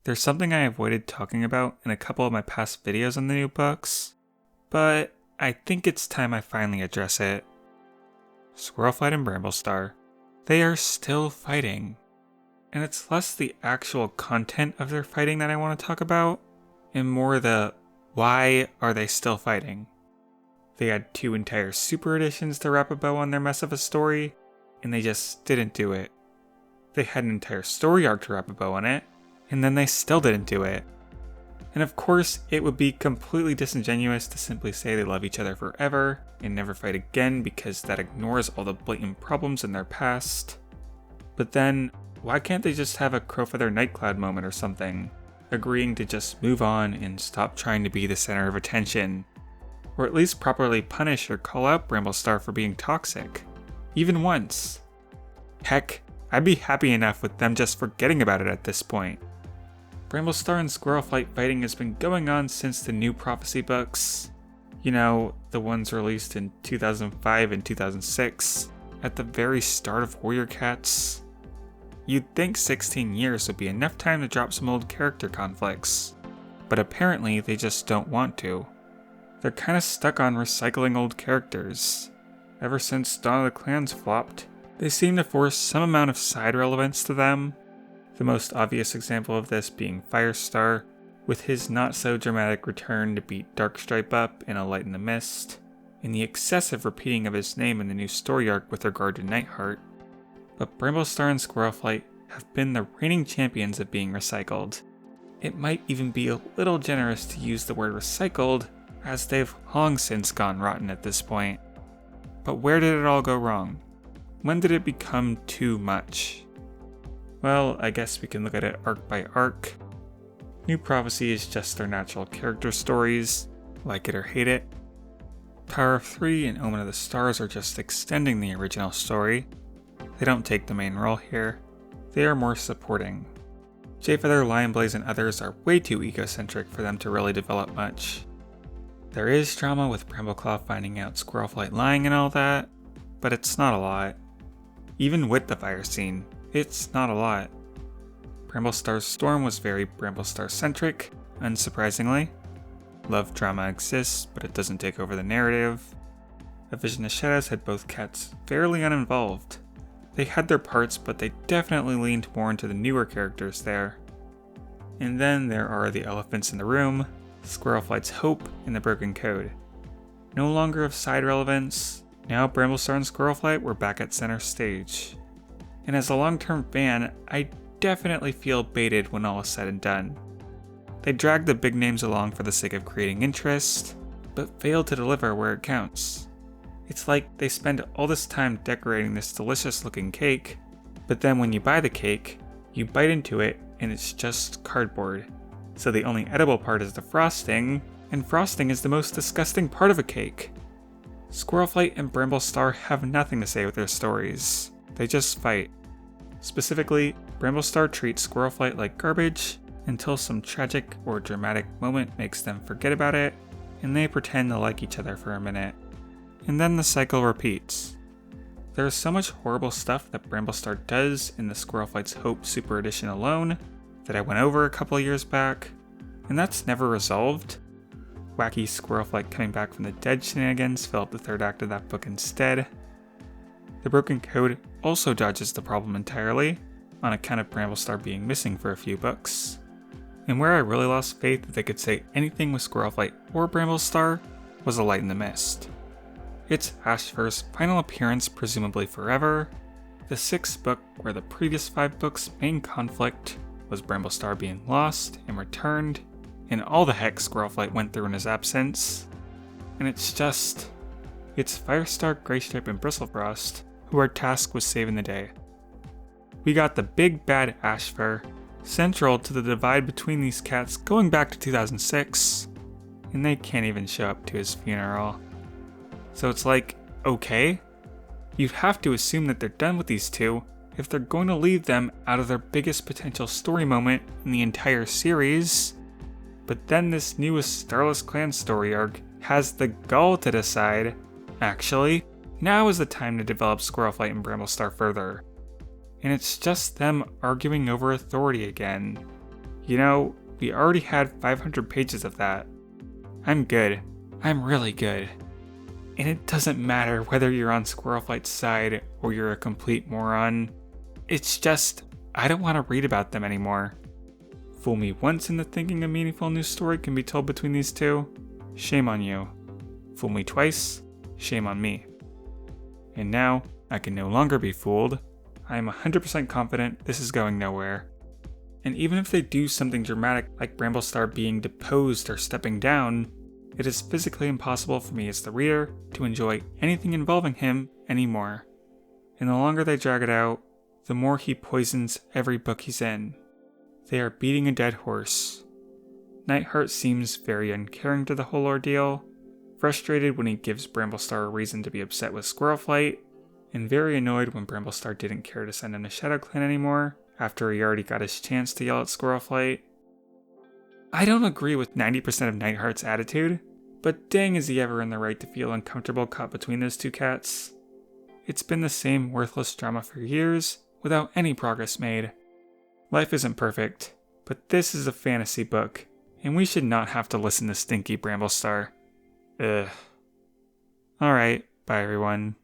There's something I avoided talking about in a couple of my past videos on the new books, but I think it's time I finally address it. Squirrelflight and Bramblestar, they are still fighting. And it's less the actual content of their fighting that I want to talk about, and more the why are they still fighting. They had 2 entire super editions to wrap a bow on their mess of a story, and they just didn't do it. They had an entire story arc to wrap a bow on it, and then they still didn't do it. And of course, it would be completely disingenuous to simply say they love each other forever and never fight again because that ignores all the blatant problems in their past. But then, why can't they just have a Crowfeather Nightcloud moment or something, agreeing to just move on and stop trying to be the center of attention? Or at least properly punish or call out Bramblestar for being toxic, even once. Heck, I'd be happy enough with them just forgetting about it at this point. Bramblestar and Squirrelflight fighting has been going on since the New Prophecy books. You know, the ones released in 2005 and 2006, at the very start of Warrior Cats. You'd think 16 years would be enough time to drop some old character conflicts, but apparently they just don't want to. They're kinda stuck on recycling old characters. Ever since Dawn of the Clans flopped, they seem to force some amount of side relevance to them. The most obvious example of this being Firestar, with his not-so-dramatic return to beat Darkstripe up in A Light in the Mist, and the excessive repeating of his name in the new story arc with regard to Nightheart. But Bramblestar and Squirrelflight have been the reigning champions of being recycled. It might even be a little generous to use the word recycled, as they've long since gone rotten at this point. But where did it all go wrong? When did it become too much? Well, I guess we can look at it arc by arc. New Prophecy is just their natural character stories, like it or hate it. Power of 3 and Omen of the Stars are just extending the original story. They don't take the main role here. They are more supporting. Jayfeather, Lionblaze, and others are way too egocentric for them to really develop much. There is drama with Brambleclaw finding out Squirrelflight lying and all that, but it's not a lot. Even with the fire scene, it's not a lot. Bramblestar's storm was very Bramblestar-centric, unsurprisingly. Love drama exists, but it doesn't take over the narrative. A Vision of Shadows had both cats fairly uninvolved. They had their parts, but they definitely leaned more into the newer characters there. And then there are the elephants in the room, Squirrelflight's Hope, and the Broken Code. No longer of side relevance, now Bramblestar and Squirrelflight were back at center stage. And as a long-term fan, I definitely feel baited when all is said and done. They drag the big names along for the sake of creating interest, but fail to deliver where it counts. It's like they spend all this time decorating this delicious looking cake, but then when you buy the cake, you bite into it and it's just cardboard. So the only edible part is the frosting, and frosting is the most disgusting part of a cake. Squirrelflight and Bramblestar have nothing to say with their stories. They just fight. Specifically, Bramblestar treats Squirrelflight like garbage until some tragic or dramatic moment makes them forget about it, and they pretend to like each other for a minute. And then the cycle repeats. There is so much horrible stuff that Bramblestar does in the Squirrelflight's Hope Super Edition alone that I went over a couple of years back, and that's never resolved. Wacky Squirrelflight coming back from the dead shenanigans fill up the third act of that book instead. The Broken Code also dodges the problem entirely, on account of Bramblestar being missing for a few books. And where I really lost faith that they could say anything with Squirrelflight or Bramblestar was A Light in the Mist. It's Ashfur's final appearance, presumably forever, the 6th book where the previous 5 books' main conflict was Bramblestar being lost and returned, and all the heck Squirrelflight went through in his absence. And it's Firestar, Greystripe, and Bristlefrost who are tasked with saving the day. We got the big bad Ashfur, central to the divide between these cats going back to 2006, and they can't even show up to his funeral. So it's like, okay, you'd have to assume that they're done with these two if they're going to leave them out of their biggest potential story moment in the entire series. But then this newest Starless Clan story arc has the gall to decide, actually, now is the time to develop Squirrelflight and Bramblestar further. And it's just them arguing over authority again. You know, we already had 500 pages of that. I'm good. I'm really good. And it doesn't matter whether you're on Squirrelflight's side or you're a complete moron. It's just, I don't want to read about them anymore. Fool me once into thinking a meaningful new story can be told between these two? Shame on you. Fool me twice? Shame on me. And now, I can no longer be fooled. I am 100% confident this is going nowhere. And even if they do something dramatic like Bramblestar being deposed or stepping down, it is physically impossible for me as the reader to enjoy anything involving him anymore. And the longer they drag it out, the more he poisons every book he's in. They are beating a dead horse. Nightheart seems very uncaring to the whole ordeal, frustrated when he gives Bramblestar a reason to be upset with Squirrelflight, and very annoyed when Bramblestar didn't care to send in a Shadow Clan anymore after he already got his chance to yell at Squirrelflight. I don't agree with 90% of Nightheart's attitude, but dang is he ever in the right to feel uncomfortable caught between those two cats. It's been the same worthless drama for years, without any progress made. Life isn't perfect, but this is a fantasy book, and we should not have to listen to stinky Bramblestar. Ugh. Alright, bye everyone.